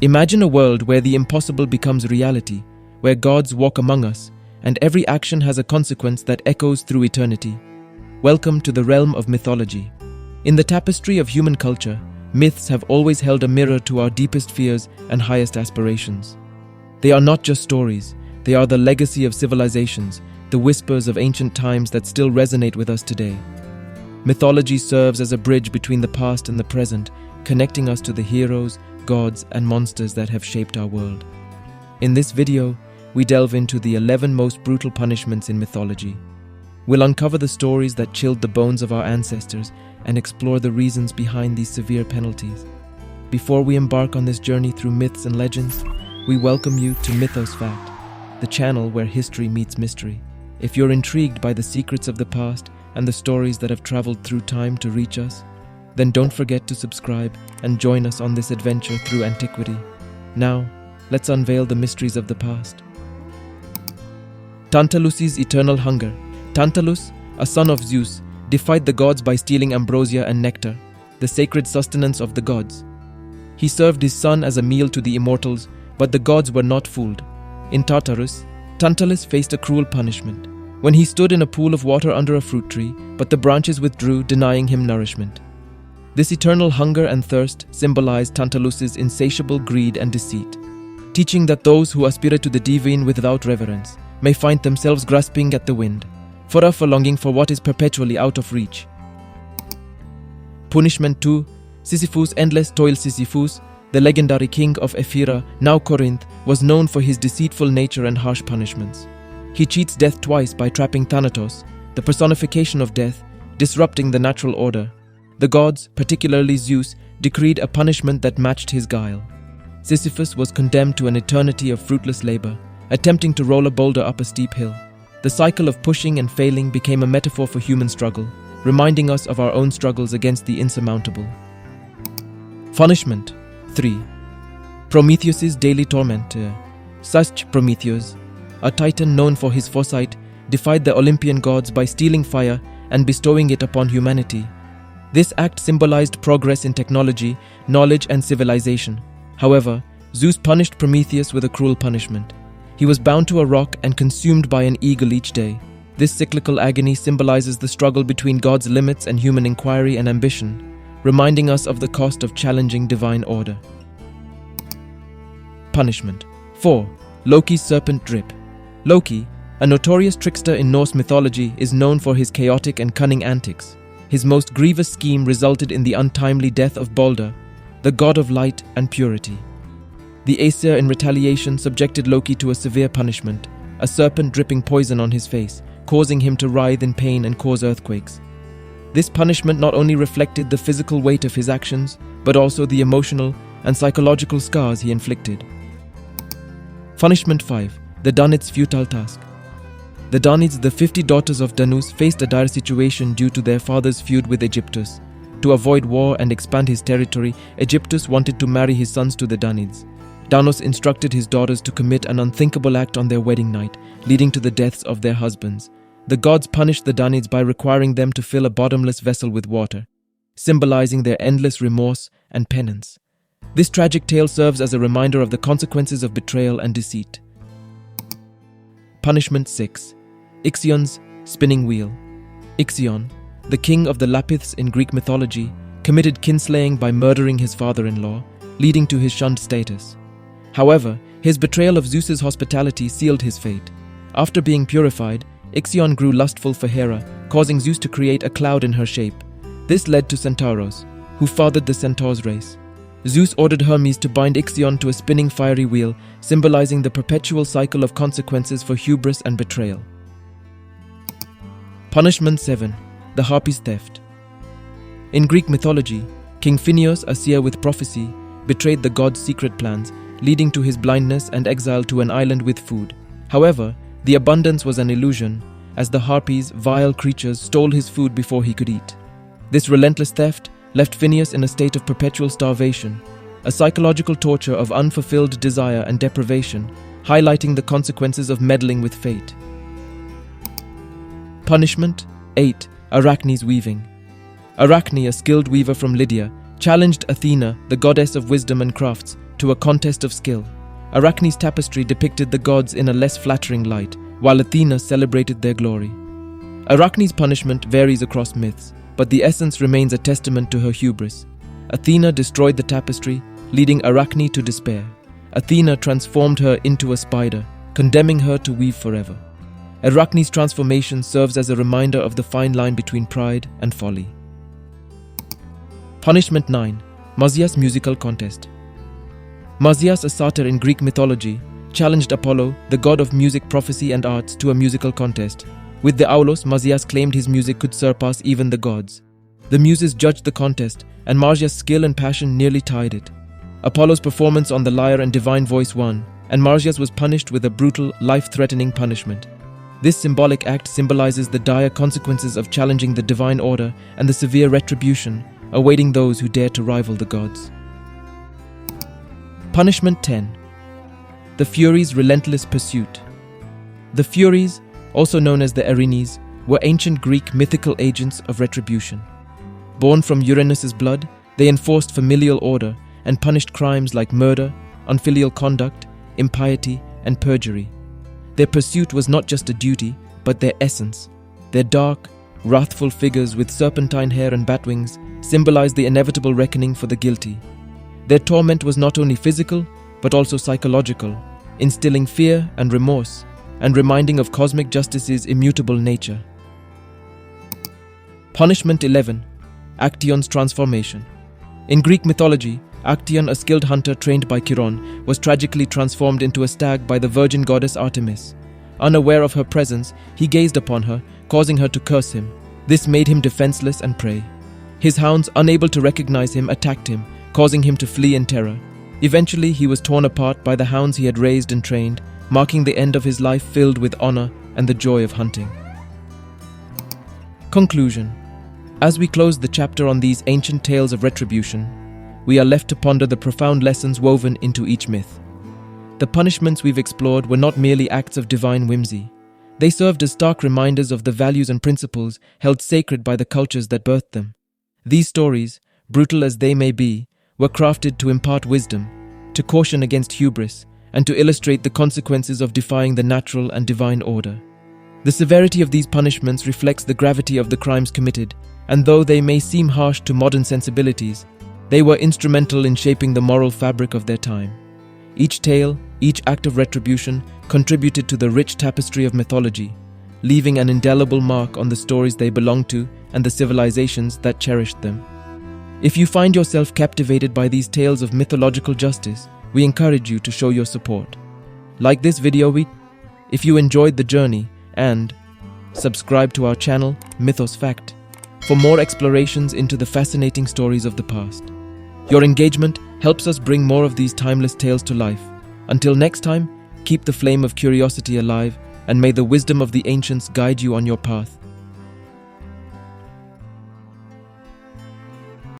Imagine a world where the impossible becomes reality, where gods walk among us, and every action has a consequence that echoes through eternity. Welcome to the realm of mythology. In the tapestry of human culture, myths have always held a mirror to our deepest fears and highest aspirations. They are not just stories, they are the legacy of civilizations, the whispers of ancient times that still resonate with us today. Mythology serves as a bridge between the past and the present, connecting us to the heroes, gods, and monsters that have shaped our world. In this video, we delve into the 11 most brutal punishments in mythology. We'll uncover the stories that chilled the bones of our ancestors and explore the reasons behind these severe penalties. Before we embark on this journey through myths and legends, we welcome you to Mythos Fact, the channel where history meets mystery. If you're intrigued by the secrets of the past and the stories that have traveled through time to reach us, then don't forget to subscribe and join us on this adventure through antiquity. Now, let's unveil the mysteries of the past. Tantalus's eternal hunger. Tantalus, a son of Zeus, defied the gods by stealing ambrosia and nectar, the sacred sustenance of the gods. He served his son as a meal to the immortals, but the gods were not fooled. In Tartarus, Tantalus faced a cruel punishment when he stood in a pool of water under a fruit tree, but the branches withdrew, denying him nourishment. This eternal hunger and thirst symbolized Tantalus's insatiable greed and deceit, teaching that those who aspire to the divine without reverence may find themselves grasping at the wind, forever longing for what is perpetually out of reach. Punishment 2. Sisyphus' endless toil. Sisyphus, the legendary king of Ephyra, now Corinth, was known for his deceitful nature and harsh punishments. He cheats death twice by trapping Thanatos, the personification of death, disrupting the natural order. The gods, particularly Zeus, decreed a punishment that matched his guile. Sisyphus was condemned to an eternity of fruitless labor, attempting to roll a boulder up a steep hill. The cycle of pushing and failing became a metaphor for human struggle, reminding us of our own struggles against the insurmountable. Punishment 3. Prometheus's daily torment. Such Prometheus, a titan known for his foresight, defied the Olympian gods by stealing fire and bestowing it upon humanity. This act symbolized progress in technology, knowledge, and civilization. However, Zeus punished Prometheus with a cruel punishment. He was bound to a rock and consumed by an eagle each day. This cyclical agony symbolizes the struggle between God's limits and human inquiry and ambition, reminding us of the cost of challenging divine order. Punishment 4. Loki's serpent drip. Loki, a notorious trickster in Norse mythology, is known for his chaotic and cunning antics. His most grievous scheme resulted in the untimely death of Balder, the god of light and purity. The Aesir, in retaliation, subjected Loki to a severe punishment, a serpent dripping poison on his face, causing him to writhe in pain and cause earthquakes. This punishment not only reflected the physical weight of his actions, but also the emotional and psychological scars he inflicted. Punishment 5. The Danids' futile task. The Danids, the 50 daughters of Danus, faced a dire situation due to their father's feud with Egyptus. To avoid war and expand his territory, Egyptus wanted to marry his sons to the Danids. Danos instructed his daughters to commit an unthinkable act on their wedding night, leading to the deaths of their husbands. The gods punished the Danids by requiring them to fill a bottomless vessel with water, symbolizing their endless remorse and penance. This tragic tale serves as a reminder of the consequences of betrayal and deceit. Punishment 6. Ixion's spinning wheel. Ixion, the king of the Lapiths in Greek mythology, committed kinslaying by murdering his father-in-law, leading to his shunned status. However, his betrayal of Zeus's hospitality sealed his fate. After being purified, Ixion grew lustful for Hera, causing Zeus to create a cloud in her shape. This led to Centauros, who fathered the Centaurs race. Zeus ordered Hermes to bind Ixion to a spinning fiery wheel, symbolizing the perpetual cycle of consequences for hubris and betrayal. Punishment 7. The Harpy's theft. In Greek mythology, King Phineus, a seer with prophecy, betrayed the god's secret plans, leading to his blindness and exile to an island with food. However, the abundance was an illusion, as the harpies, vile creatures, stole his food before he could eat. This relentless theft left Phineus in a state of perpetual starvation, a psychological torture of unfulfilled desire and deprivation, highlighting the consequences of meddling with fate. Punishment 8. Arachne's weaving. Arachne, a skilled weaver from Lydia, challenged Athena, the goddess of wisdom and crafts, to a contest of skill. Arachne's tapestry depicted the gods in a less flattering light, while Athena celebrated their glory. Arachne's punishment varies across myths, but the essence remains a testament to her hubris. Athena destroyed the tapestry, leading Arachne to despair. Athena transformed her into a spider, condemning her to weave forever. Arachne's transformation serves as a reminder of the fine line between pride and folly. Punishment 9. Marsyas musical contest. Marsyas, a satyr in Greek mythology, challenged Apollo, the god of music, prophecy and arts, to a musical contest. With the aulos, Marsyas claimed his music could surpass even the gods. The muses judged the contest, and Marsyas' skill and passion nearly tied it. Apollo's performance on the lyre and divine voice won, and Marsyas was punished with a brutal, life-threatening punishment. This symbolic act symbolizes the dire consequences of challenging the divine order and the severe retribution awaiting those who dare to rival the gods. Punishment 10. The Furies' relentless pursuit. The Furies, also known as the Erinyes, were ancient Greek mythical agents of retribution. Born from Uranus's blood, they enforced familial order and punished crimes like murder, unfilial conduct, impiety, and perjury. Their pursuit was not just a duty, but their essence. Their dark, wrathful figures with serpentine hair and bat wings symbolized the inevitable reckoning for the guilty. Their torment was not only physical, but also psychological, instilling fear and remorse, and reminding of cosmic justice's immutable nature. Punishment 11. Actaeon's transformation. In Greek mythology, Actaeon, a skilled hunter trained by Chiron, was tragically transformed into a stag by the virgin goddess Artemis. Unaware of her presence, he gazed upon her, causing her to curse him. This made him defenseless and prey. His hounds, unable to recognize him, attacked him, causing him to flee in terror. Eventually, he was torn apart by the hounds he had raised and trained, marking the end of his life filled with honor and the joy of hunting. Conclusion. As we close the chapter on these ancient tales of retribution, we are left to ponder the profound lessons woven into each myth. The punishments we've explored were not merely acts of divine whimsy. They served as stark reminders of the values and principles held sacred by the cultures that birthed them. These stories, brutal as they may be, were crafted to impart wisdom, to caution against hubris, and to illustrate the consequences of defying the natural and divine order. The severity of these punishments reflects the gravity of the crimes committed, and though they may seem harsh to modern sensibilities, they were instrumental in shaping the moral fabric of their time. Each tale, each act of retribution, contributed to the rich tapestry of mythology, leaving an indelible mark on the stories they belonged to and the civilizations that cherished them. If you find yourself captivated by these tales of mythological justice, we encourage you to show your support. Like this video if you enjoyed the journey, and subscribe to our channel, Mythos Fact, for more explorations into the fascinating stories of the past. Your engagement helps us bring more of these timeless tales to life. Until next time, keep the flame of curiosity alive, and may the wisdom of the ancients guide you on your path.